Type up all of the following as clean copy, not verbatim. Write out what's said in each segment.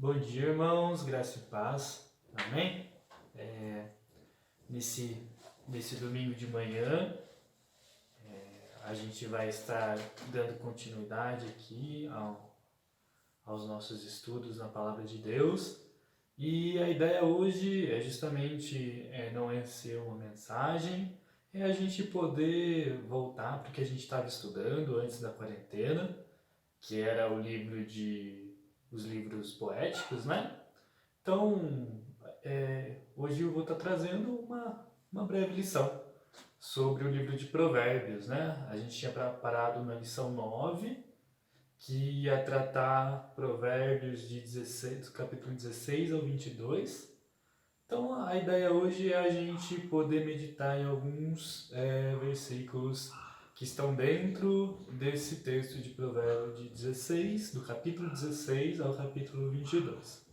Bom dia, irmãos, graça e paz, amém? É, nesse, nesse domingo de manhã, a gente vai estar dando continuidade aqui aos nossos estudos na Palavra de Deus. E a ideia hoje é justamente não é ser uma mensagem, é a gente poder voltar para o que a gente estava estudando antes da quarentena, que era os livros poéticos, né? Então, hoje eu vou estar trazendo uma breve lição sobre o livro de Provérbios, né? A gente tinha parado na lição 9, que ia tratar Provérbios de 16, do capítulo 16 ao 22. Então, a ideia hoje é a gente poder meditar em alguns versículos que estão dentro desse texto de Provérbios de 16, do capítulo 16 ao capítulo 22.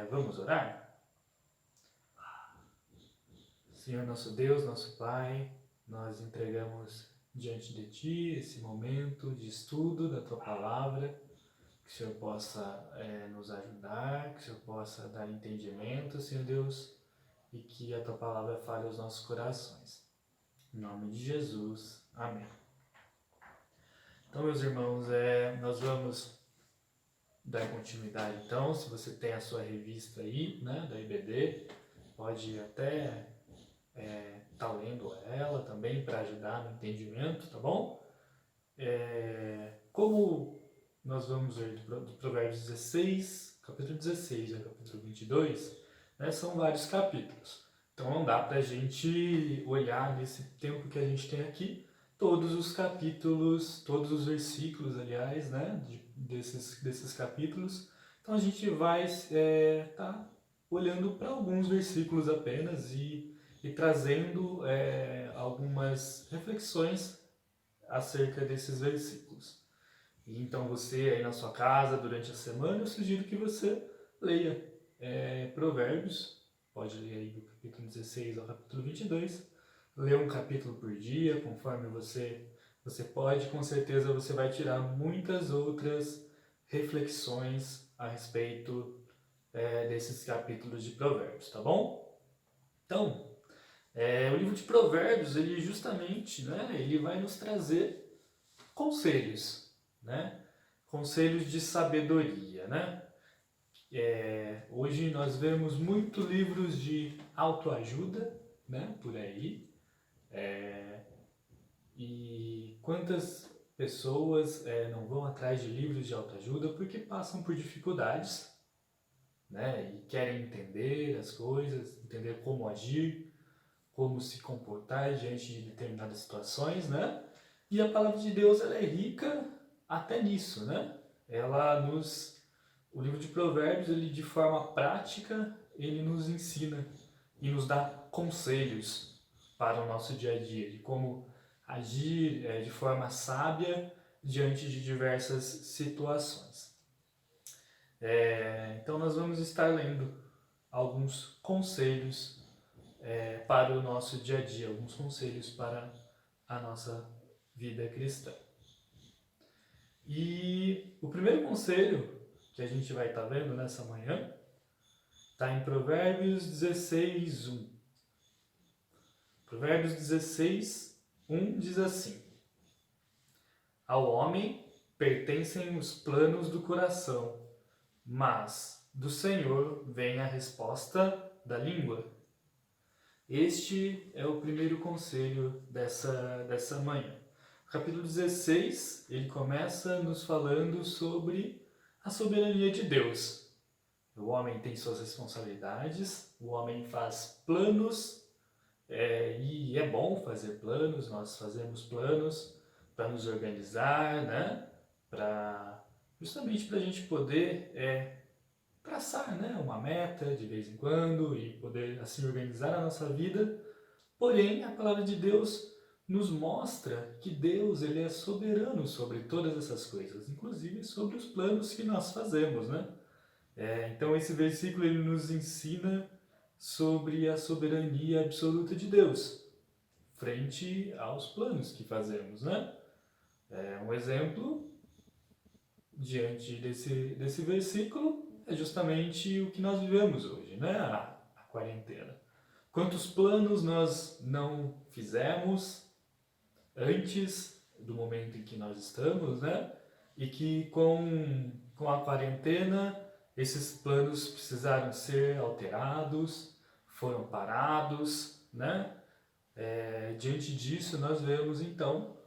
Vamos orar? Senhor nosso Deus, nosso Pai, nós entregamos diante de Ti esse momento de estudo da Tua Palavra, que o Senhor possa nos ajudar, que o Senhor possa dar entendimento, Senhor Deus, e que a Tua Palavra fale aos nossos corações. Em nome de Jesus, amém. Então, meus irmãos, nós vamos dar continuidade. Então, se você tem a sua revista aí, né, da IBD, pode até tá lendo ela também para ajudar no entendimento, tá bom? Como nós vamos ver do Provérbios 16, capítulo 16 e capítulo 22, né, são vários capítulos. Então não dá para a gente olhar nesse tempo que a gente tem aqui todos os capítulos, todos os versículos, aliás, né, desses capítulos. Então a gente vai tá olhando para alguns versículos apenas e trazendo algumas reflexões acerca desses versículos. E então você aí na sua casa, durante a semana, eu sugiro que você leia Provérbios, pode ler aí do capítulo 16 ao capítulo 22, lê um capítulo por dia, conforme você pode, com certeza você vai tirar muitas outras reflexões a respeito desses capítulos de Provérbios, tá bom? Então, o livro de Provérbios, ele justamente, né, ele vai nos trazer conselhos, né? Conselhos de sabedoria, né? Hoje nós vemos muitos livros de autoajuda, né, por aí. E quantas pessoas não vão atrás de livros de autoajuda porque passam por dificuldades, né? E querem entender as coisas, entender como agir, como se comportar diante de determinadas situações, né? E a palavra de Deus ela é rica até nisso, né? O livro de Provérbios, ele de forma prática, ele nos ensina e nos dá conselhos para o nosso dia a dia, de como agir de forma sábia diante de diversas situações. Então nós vamos estar lendo alguns conselhos para o nosso dia a dia, alguns conselhos para a nossa vida cristã. E o primeiro conselho que a gente vai estar vendo nessa manhã está em Provérbios 16, 1. Provérbios 16, 1 diz assim: Ao homem pertencem os planos do coração, mas do Senhor vem a resposta da língua. Este é o primeiro conselho dessa manhã. O capítulo 16, ele começa nos falando sobre a soberania de Deus. O homem tem suas responsabilidades, o homem faz planos, e é bom fazer planos, nós fazemos planos para nos organizar, né? Justamente para a gente poder traçar, né, uma meta de vez em quando e poder assim organizar a nossa vida. Porém, a palavra de Deus nos mostra que Deus ele é soberano sobre todas essas coisas, inclusive sobre os planos que nós fazemos, né? Então esse versículo ele nos ensina sobre a soberania absoluta de Deus frente aos planos que fazemos, né? Um exemplo diante desse versículo é justamente o que nós vivemos hoje, né? A quarentena. Quantos planos nós não fizemos antes do momento em que nós estamos, né? E que com a quarentena esses planos precisaram ser alterados, foram parados, né? Diante disso nós vemos então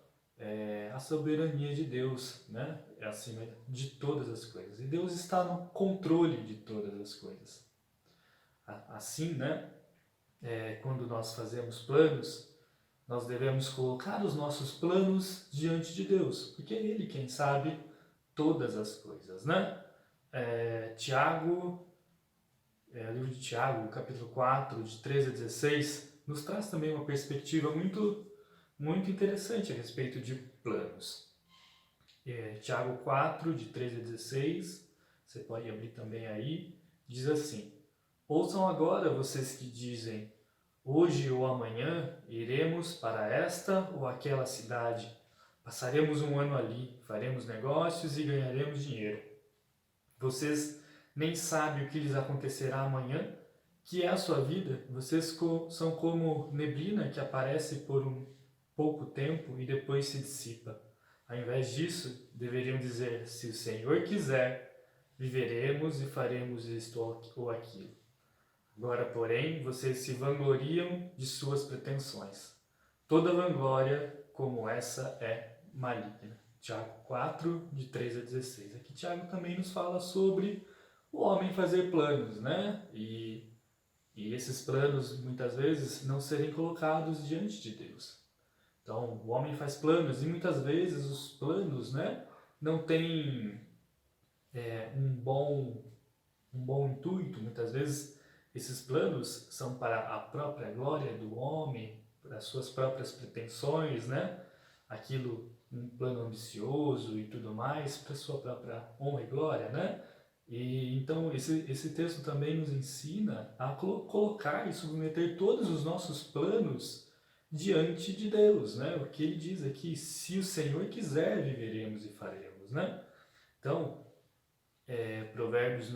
a soberania de Deus, né? É acima de todas as coisas. E Deus está no controle de todas as coisas. Assim, né? Quando nós fazemos planos, nós devemos colocar os nossos planos diante de Deus, porque é Ele quem sabe todas as coisas, né? O livro de Tiago, capítulo 4, de 13 a 16, nos traz também uma perspectiva muito interessante a respeito de planos. Tiago 4, de 13 a 16, você pode abrir também aí, diz assim: ouçam agora vocês que dizem, hoje ou amanhã iremos para esta ou aquela cidade, passaremos um ano ali, faremos negócios e ganharemos dinheiro. Vocês nem sabem o que lhes acontecerá amanhã, que é a sua vida. Vocês são como neblina que aparece por um pouco tempo e depois se dissipa. Ao invés disso, deveriam dizer, se o Senhor quiser, viveremos e faremos isto ou aquilo. Agora, porém, vocês se vangloriam de suas pretensões. Toda vanglória como essa é maligna. Tiago 4, de 3 a 16. Aqui Tiago também nos fala sobre o homem fazer planos, né? E esses planos, muitas vezes, não serem colocados diante de Deus. Então, o homem faz planos e muitas vezes os planos, né, não têm um bom intuito. Muitas vezes esses planos são para a própria glória do homem, para as suas próprias pretensões, né? Um plano ambicioso e tudo mais, para a sua própria honra e glória, né? E então esse texto também nos ensina a colocar e submeter todos os nossos planos diante de Deus, né? O que ele diz aqui, se o Senhor quiser, viveremos e faremos, né? Então, Provérbios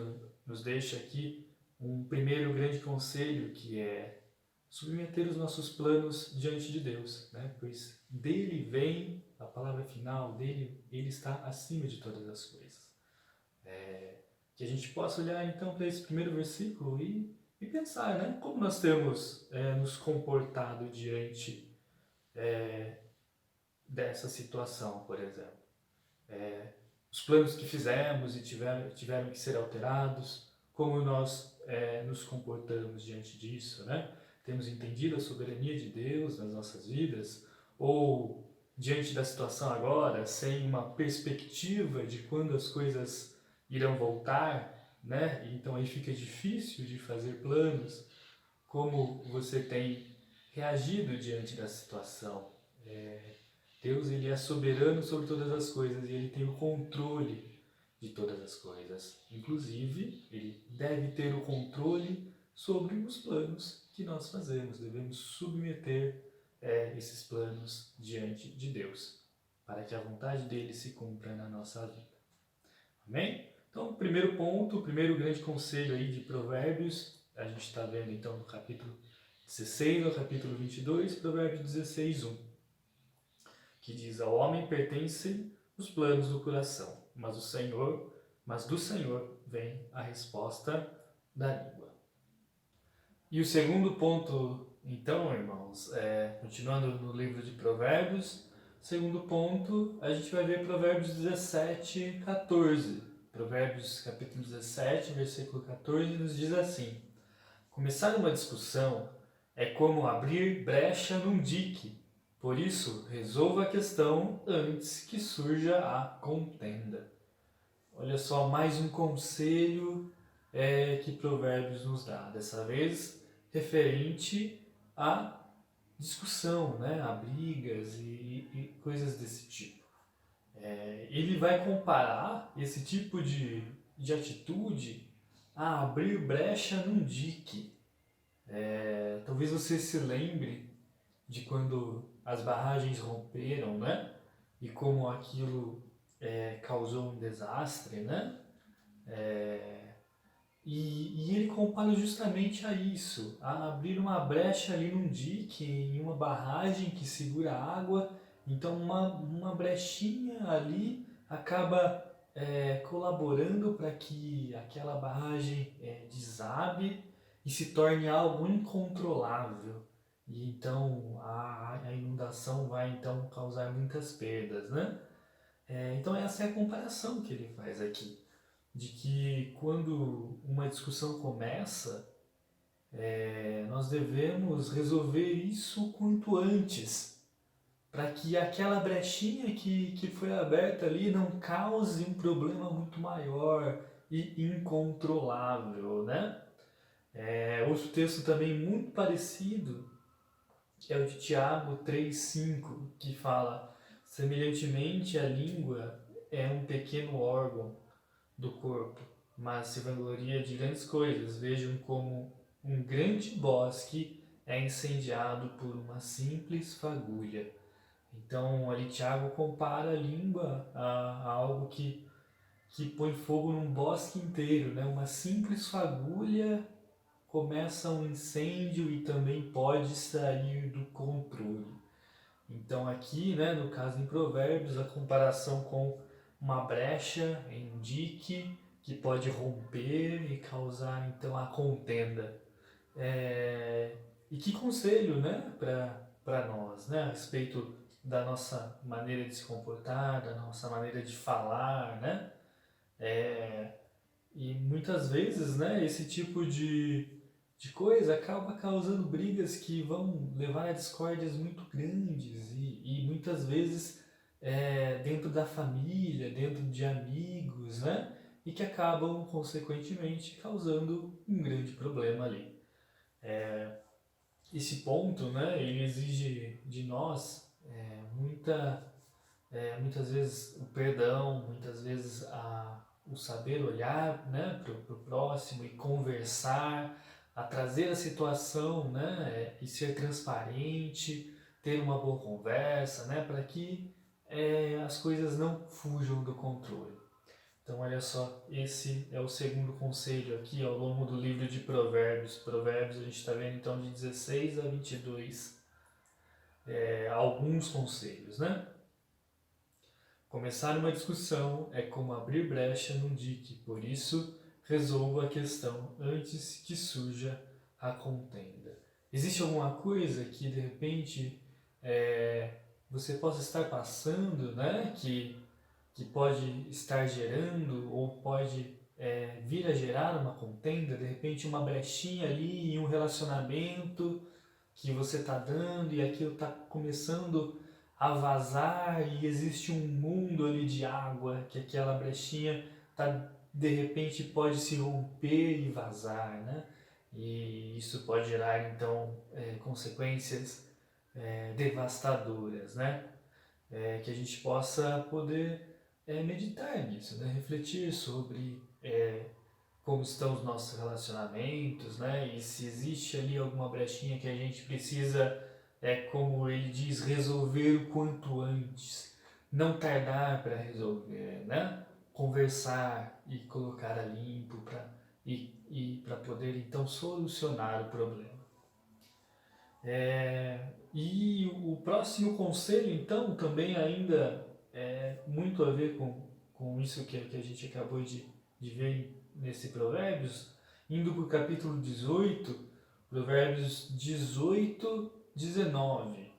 nos deixa aqui um primeiro grande conselho, que é submeter os nossos planos diante de Deus, né? Pois dele vem a palavra final, dele ele está acima de todas as coisas. Que a gente possa olhar então para esse primeiro versículo e pensar, né? Como nós temos nos comportado diante dessa situação, por exemplo. Os planos que fizemos e tiveram que ser alterados, como nós nos comportamos diante disso, né? Temos entendido a soberania de Deus nas nossas vidas, ou diante da situação agora, sem uma perspectiva de quando as coisas irão voltar, né? Então aí fica difícil de fazer planos. Como você tem reagido diante da situação? Deus, ele é soberano sobre todas as coisas e ele tem o controle de todas as coisas. Inclusive, ele deve ter o controle sobre os planos que nós fazemos. Devemos submeter esses planos diante de Deus, para que a vontade dele se cumpra na nossa vida. Amém? Então, o primeiro ponto, o primeiro grande conselho aí de Provérbios, a gente está vendo então no capítulo 16 ao capítulo 22, Provérbios 16, 1. Que diz: ao homem pertencem os planos do coração, mas do Senhor vem a resposta da língua. E o segundo ponto, então, irmãos, continuando no livro de Provérbios, segundo ponto, a gente vai ver Provérbios 17, 14. Provérbios capítulo 17, versículo 14, nos diz assim: começar uma discussão é como abrir brecha num dique. Por isso, resolva a questão antes que surja a contenda. Olha só, mais um conselho que Provérbios nos dá. Dessa vez, referente à discussão, né? A brigas e coisas desse tipo. Ele vai comparar esse tipo de atitude a abrir brecha num dique. Talvez você se lembre de quando as barragens romperam, né? E como aquilo causou um desastre, né? E ele compara justamente a isso, a abrir uma brecha ali num dique, em uma barragem que segura a água. Então uma brechinha ali acaba colaborando para que aquela barragem desabe e se torne algo incontrolável. E então a inundação vai então causar muitas perdas, né? Então essa é a comparação que ele faz aqui, de que quando uma discussão começa, nós devemos resolver isso o quanto antes, para que aquela brechinha que foi aberta ali não cause um problema muito maior e incontrolável, né? Outro texto também muito parecido é o de Tiago 3,5, que fala: semelhantemente, a língua é um pequeno órgão do corpo, mas se vangloria de grandes coisas. Vejam como um grande bosque é incendiado por uma simples fagulha. Então, ali Tiago compara a língua a algo que põe fogo num bosque inteiro, né? Uma simples fagulha começa um incêndio e também pode sair do controle. Então aqui, né, no caso em Provérbios, a comparação com uma brecha em um dique que pode romper e causar então a contenda. E que conselho, né, para nós, né, a respeito da nossa maneira de se comportar, da nossa maneira de falar, né? E muitas vezes, né, esse tipo de coisa acaba causando brigas que vão levar a discórdias muito grandes e muitas vezes dentro da família, dentro de amigos, né? E que acabam, consequentemente, causando um grande problema ali. Esse ponto, né, ele exige de nós muitas vezes o perdão, muitas vezes o saber olhar, né, para o próximo e conversar, a trazer a situação, né, e ser transparente, ter uma boa conversa, né, para que as coisas não fujam do controle. Então, olha só, esse é o segundo conselho aqui ao longo do livro de Provérbios. Provérbios a gente está vendo então de 16 a 22, alguns conselhos, né? Começar uma discussão é como abrir brecha num dique, por isso resolva a questão antes que surja a contenda. Existe alguma coisa que de repente você possa estar passando, né, que pode estar gerando ou pode vir a gerar uma contenda, de repente uma brechinha ali em um relacionamento que você está dando e aquilo está começando a vazar e existe um mundo ali de água que aquela brechinha de repente pode se romper e vazar, né? E isso pode gerar então consequências devastadoras, né? Que a gente possa poder meditar nisso, né? Refletir sobre como estão os nossos relacionamentos, né? E se existe ali alguma brechinha que a gente precisa, como ele diz, resolver o quanto antes, não tardar para resolver, né? Conversar e colocar a limpo para poder então solucionar o problema. E o próximo conselho, então, também ainda muito a ver com isso que a gente acabou de ver nesse Provérbios, indo para o capítulo 18, Provérbios 18, 19.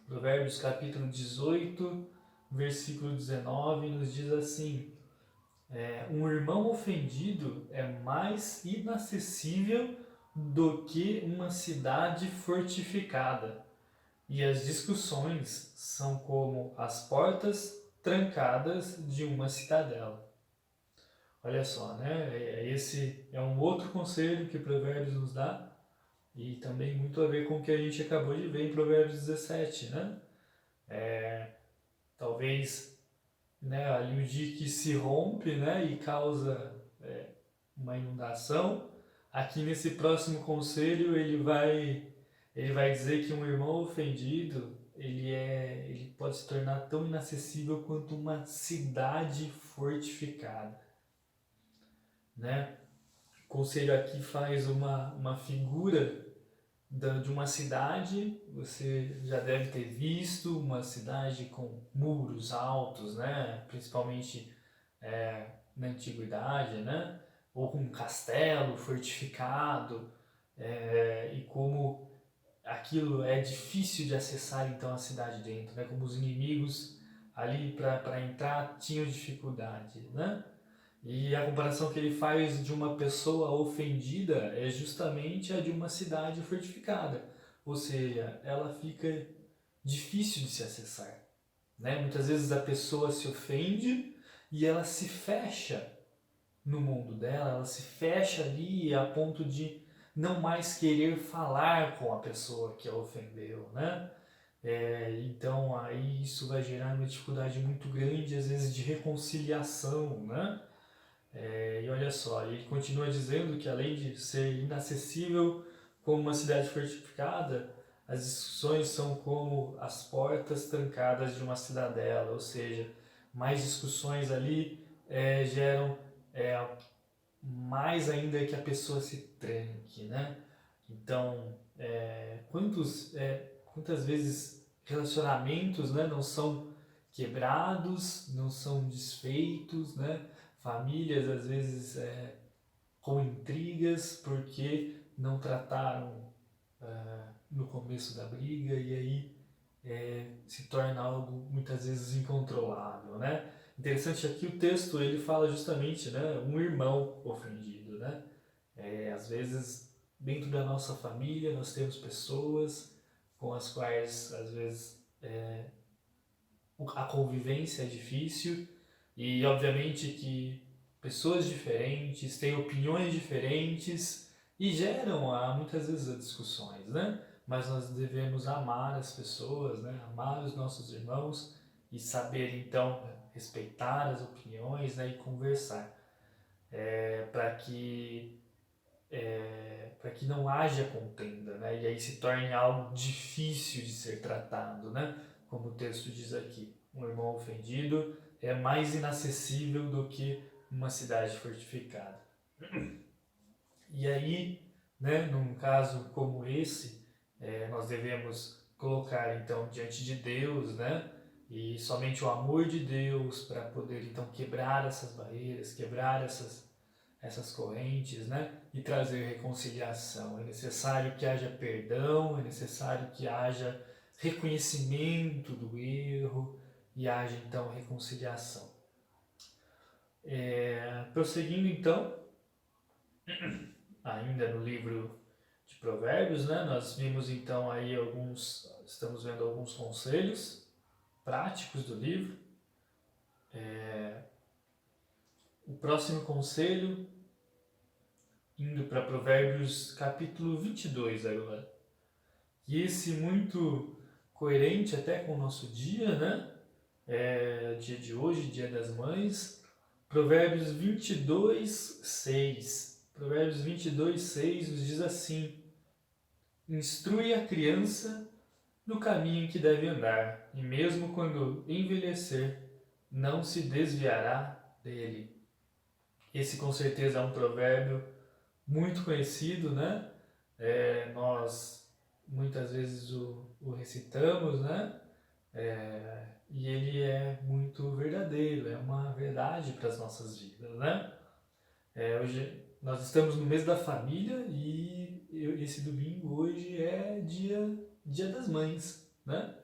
Provérbios capítulo 18, versículo 19, nos diz assim: um irmão ofendido é mais inacessível do que uma cidade fortificada, e as discussões são como as portas trancadas de uma cidadela. Olha só, né? Esse é um outro conselho que Provérbios nos dá e também muito a ver com o que a gente acabou de ver em Provérbios 17, né? Talvez, né, ali o dique se rompe, né, e causa uma inundação. Aqui nesse próximo conselho ele vai dizer que um irmão ofendido ele pode se tornar tão inacessível quanto uma cidade fortificada, né? O conselho aqui faz uma figura de uma cidade, você já deve ter visto, uma cidade com muros altos, né? Principalmente na antiguidade, né? Ou com um castelo fortificado, e como aquilo é difícil de acessar então a cidade dentro, né? Como os inimigos ali para entrar tinham dificuldade, né? E a comparação que ele faz de uma pessoa ofendida é justamente a de uma cidade fortificada, ou seja, ela fica difícil de se acessar, né? Muitas vezes a pessoa se ofende e ela se fecha no mundo dela, ela se fecha ali a ponto de não mais querer falar com a pessoa que a ofendeu, né? Então aí isso vai gerar uma dificuldade muito grande, às vezes, de reconciliação, né? E olha só, ele continua dizendo que além de ser inacessível como uma cidade fortificada, as discussões são como as portas trancadas de uma cidadela, ou seja, mais discussões ali geram mais ainda que a pessoa se tranque, né? Então, quantas vezes relacionamentos, né, não são quebrados, não são desfeitos, né? Famílias às vezes com intrigas porque não trataram no começo da briga e aí se torna algo muitas vezes incontrolável, né? Interessante aqui o texto ele fala justamente, né, um irmão ofendido, né? Às vezes dentro da nossa família nós temos pessoas com as quais às vezes a convivência é difícil e obviamente que pessoas diferentes têm opiniões diferentes e geram muitas vezes discussões, né? Mas nós devemos amar as pessoas, né? Amar os nossos irmãos e saber então respeitar as opiniões, né? E conversar para que não haja contenda, né? E aí se torne algo difícil de ser tratado, né? Como o texto diz aqui, um irmão ofendido é mais inacessível do que uma cidade fortificada. E aí, né, num caso como esse, nós devemos colocar então diante de Deus, né? E somente o amor de Deus para poder então quebrar essas barreiras, quebrar essas correntes, né? E trazer reconciliação. É necessário que haja perdão, é necessário que haja reconhecimento do erro e haja então reconciliação. Prosseguindo então, ainda no livro de Provérbios, né? Nós vimos então aí estamos vendo alguns conselhos práticos do livro. O próximo conselho indo para Provérbios capítulo 22 agora. E esse muito coerente até com o nosso dia, né? Dia de hoje, Dia das Mães. Provérbios 22, 6. Provérbios 22, 6 nos diz assim: instrui a criança no caminho que deve andar, e mesmo quando envelhecer, não se desviará dele. Esse com certeza é um provérbio muito conhecido, né? Nós muitas vezes o recitamos, né? E ele é muito verdadeiro, é uma verdade para as nossas vidas, né? Hoje nós estamos no mês da família e esse domingo hoje é dia das mães, né?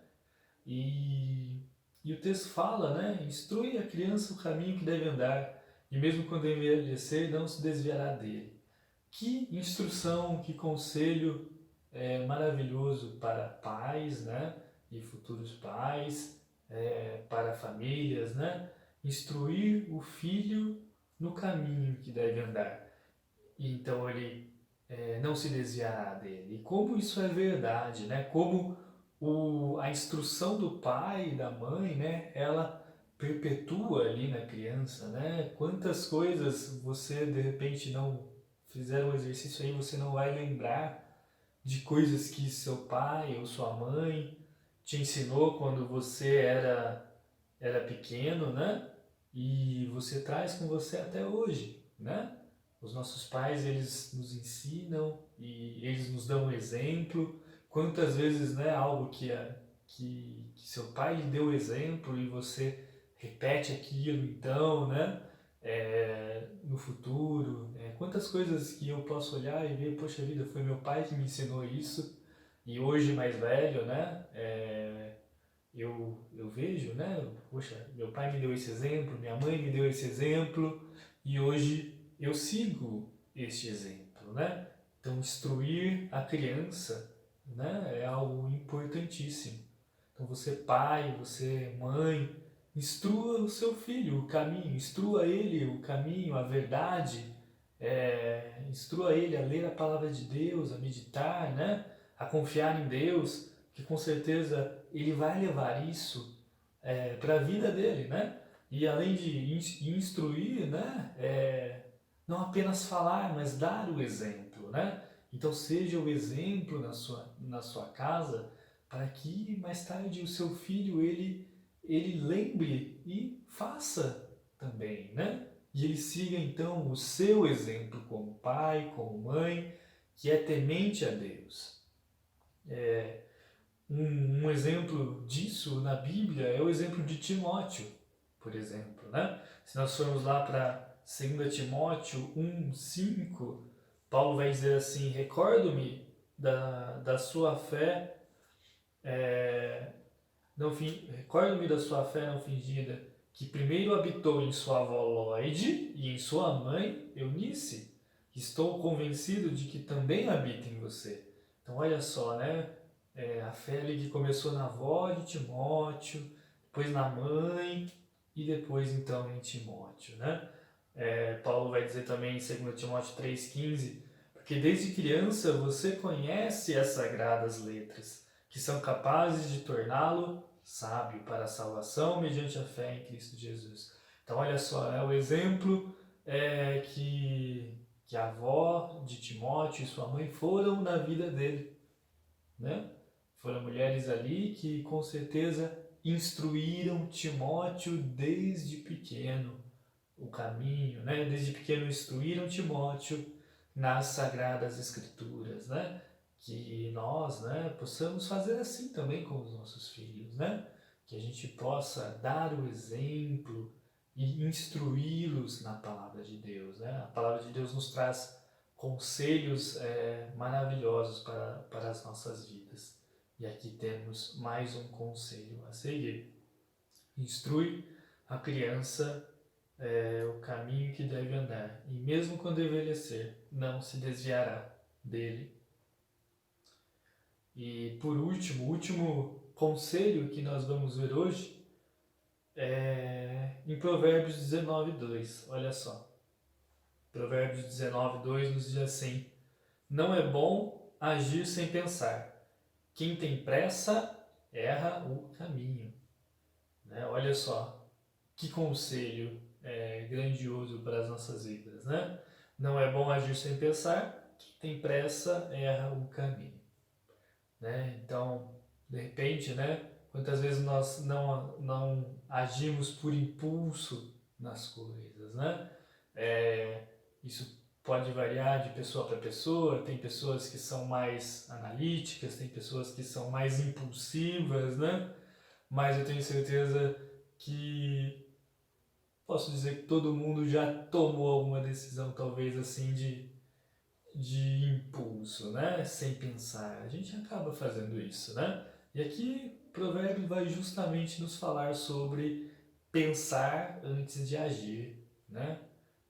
E o texto fala, né? Instrui a criança o caminho que deve andar e mesmo quando envelhecer não se desviará dele. Que instrução, que conselho maravilhoso para pais, né? E futuros pais, para famílias, né? Instruir o filho no caminho que deve andar. E então ele não se desviará dele. E como isso é verdade, né? Como a instrução do pai e da mãe, né? Ela perpetua ali na criança, né? Quantas coisas você de repente não fizer um exercício aí, você não vai lembrar de coisas que seu pai ou sua mãe te ensinou quando você era pequeno, né? E você traz com você até hoje, né? Os nossos pais, eles nos ensinam e eles nos dão um exemplo. Quantas vezes, né, algo que seu pai lhe deu exemplo e você repete aquilo, então, né, no futuro. Quantas coisas que eu posso olhar e ver, poxa vida, foi meu pai que me ensinou isso, e hoje mais velho, né, eu vejo, né, poxa, meu pai me deu esse exemplo, minha mãe me deu esse exemplo, e hoje eu sigo este exemplo, né? Então, instruir a criança, né, é algo importantíssimo. Então, você pai, você mãe, instrua o seu filho o caminho, instrua ele o caminho, a verdade, instrua ele a ler a palavra de Deus, a meditar, né, a confiar em Deus, que com certeza ele vai levar isso para a vida dele, né? E além de instruir, né, não apenas falar, mas dar o exemplo, né? Então seja o exemplo na sua casa, para que mais tarde o seu filho ele lembre e faça também, né? E ele siga então o seu exemplo como pai, como mãe, que é temente a Deus. Um exemplo disso na Bíblia é o exemplo de Timóteo, por exemplo, né? Se nós formos lá para 2 Timóteo 1:5, Paulo vai dizer assim: recordo-me da sua fé, recordo-me da sua fé não fingida, que primeiro habitou em sua avó Lóide e em sua mãe Eunice. Estou convencido de que também habita em você. Então olha só, né? A fé ali que começou na avó de Timóteo, depois na mãe e depois então em Timóteo, né? Paulo vai dizer também em 2 Timóteo 3,15, porque desde criança você conhece as sagradas letras, que são capazes de torná-lo sábio para a salvação mediante a fé em Cristo Jesus. Então olha só, é o exemplo que a avó de Timóteo e sua mãe foram na vida dele, né? Foram mulheres ali que com certeza instruíram Timóteo desde pequeno o caminho, né? Desde pequeno instruíram Timóteo nas Sagradas Escrituras, né? Que nós, né, possamos fazer assim também com os nossos filhos, né? Que a gente possa dar o exemplo e instruí-los na Palavra de Deus, né? A Palavra de Deus nos traz conselhos maravilhosos para as nossas vidas. E aqui temos mais um conselho a seguir. Instrui a criança o caminho que deve andar, e mesmo quando envelhecer, não se desviará dele. E por último, o último conselho que nós vamos ver hoje é em Provérbios 19:2. Olha só. Provérbios 19:2 nos diz assim: não é bom agir sem pensar. Quem tem pressa erra o caminho. Né? Olha só, que conselho grandioso para as nossas vidas, né? Não é bom agir sem pensar, quem tem pressa erra o caminho. Né? Então, de repente, né, quantas vezes nós não agimos por impulso nas coisas, né? Isso pode variar de pessoa para pessoa, tem pessoas que são mais analíticas, tem pessoas que são mais impulsivas, né? Mas eu tenho certeza que posso dizer que todo mundo já tomou alguma decisão, talvez assim, de impulso, né? Sem pensar. A gente acaba fazendo isso, né? E aqui Provérbio vai justamente nos falar sobre pensar antes de agir, né?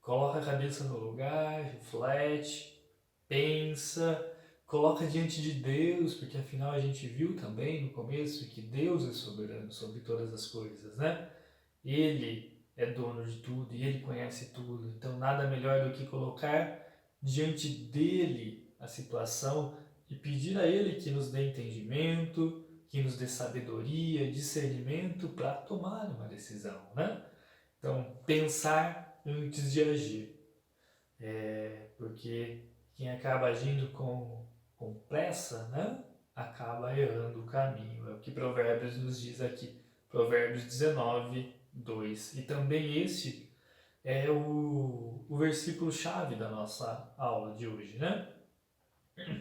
Coloca a cabeça no lugar, reflete, pensa, coloca diante de Deus, porque afinal a gente viu também no começo que Deus é soberano sobre todas as coisas, né? Ele é dono de tudo e ele conhece tudo, então nada melhor do que colocar diante dele a situação e pedir a ele que nos dê entendimento, que nos dê sabedoria, discernimento para tomar uma decisão, né? Então, pensar antes de agir. Porque quem acaba agindo com pressa, né, acaba errando o caminho. É o que Provérbios nos diz aqui. Provérbios 19:2. E também este é o versículo-chave da nossa aula de hoje, né?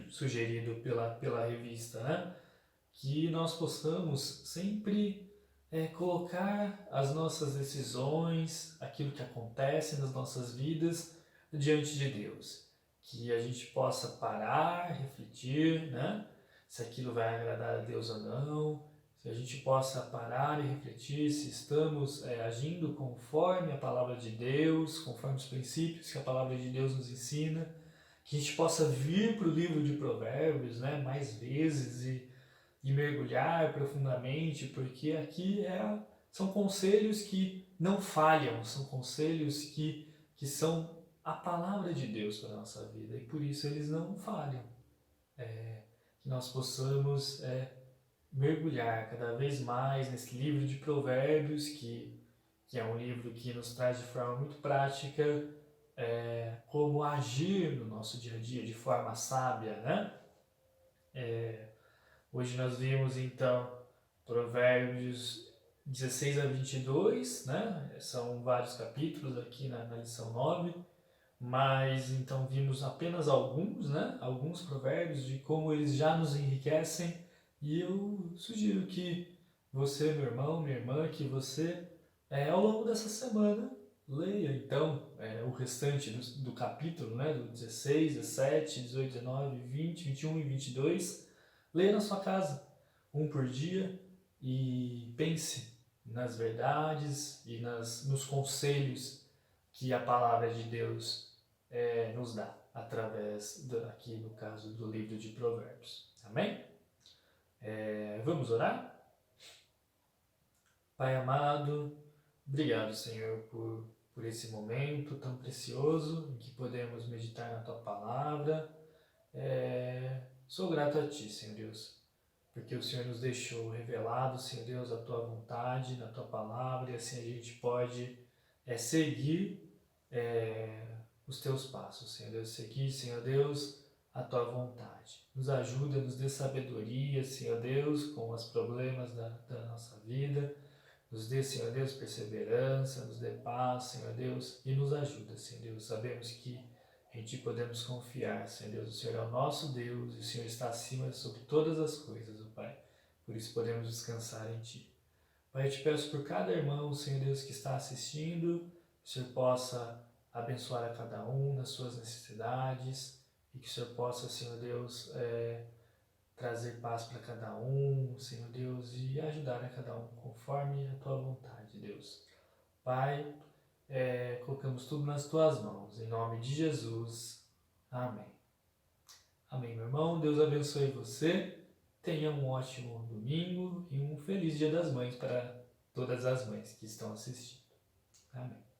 Sugerido pela revista, né? Que nós possamos sempre colocar as nossas decisões, aquilo que acontece nas nossas vidas, diante de Deus. Que a gente possa parar, refletir, né? Se aquilo vai agradar a Deus ou não, se a gente possa parar e refletir se estamos agindo conforme a palavra de Deus, conforme os princípios que a palavra de Deus nos ensina, que a gente possa vir para o livro de Provérbios, né, mais vezes e mergulhar profundamente, porque aqui são conselhos que não falham, são conselhos que são a palavra de Deus para a nossa vida, e por isso eles não falham. Que nós possamos mergulhar cada vez mais nesse livro de Provérbios, que é um livro que nos traz de forma muito prática como agir no nosso dia a dia de forma sábia, né? Hoje nós vimos então Provérbios 16 a 22, né? São vários capítulos aqui na lição 9, mas então vimos apenas alguns, né? Alguns provérbios de como eles já nos enriquecem, e eu sugiro que você, meu irmão, minha irmã, que você ao longo dessa semana leia então o restante do capítulo, né? Do 16, 17, 18, 19, 20, 21 e 22. Leia na sua casa, um por dia, e pense nas verdades e nos conselhos que a palavra de Deus nos dá, através, aqui no caso, do livro de Provérbios. Amém? Vamos orar? Pai amado, obrigado, Senhor, por esse momento tão precioso em que podemos meditar na Tua palavra. Sou grato a Ti, Senhor Deus, porque o Senhor nos deixou revelado, Senhor Deus, a Tua vontade na Tua palavra, e assim a gente pode seguir os Teus passos, Senhor Deus, seguir, Senhor Deus, a Tua vontade. Nos ajuda, nos dê sabedoria, Senhor Deus, com os problemas da nossa vida. Nos dê, Senhor Deus, perseverança, nos dê paz, Senhor Deus, e nos ajuda, Senhor Deus. Sabemos que em Ti podemos confiar, Senhor Deus. O Senhor é o nosso Deus e o Senhor está acima sobre todas as coisas, ó Pai. Por isso podemos descansar em Ti. Pai, eu te peço por cada irmão, Senhor Deus, que está assistindo, que o Senhor possa abençoar a cada um nas suas necessidades, e que o Senhor possa, Senhor Deus, trazer paz para cada um, Senhor Deus, e ajudar a cada um conforme a Tua vontade, Deus. Pai, colocamos tudo nas Tuas mãos, em nome de Jesus. Amém. Amém, meu irmão. Deus abençoe você. Tenha um ótimo domingo e um feliz Dia das Mães para todas as mães que estão assistindo. Amém.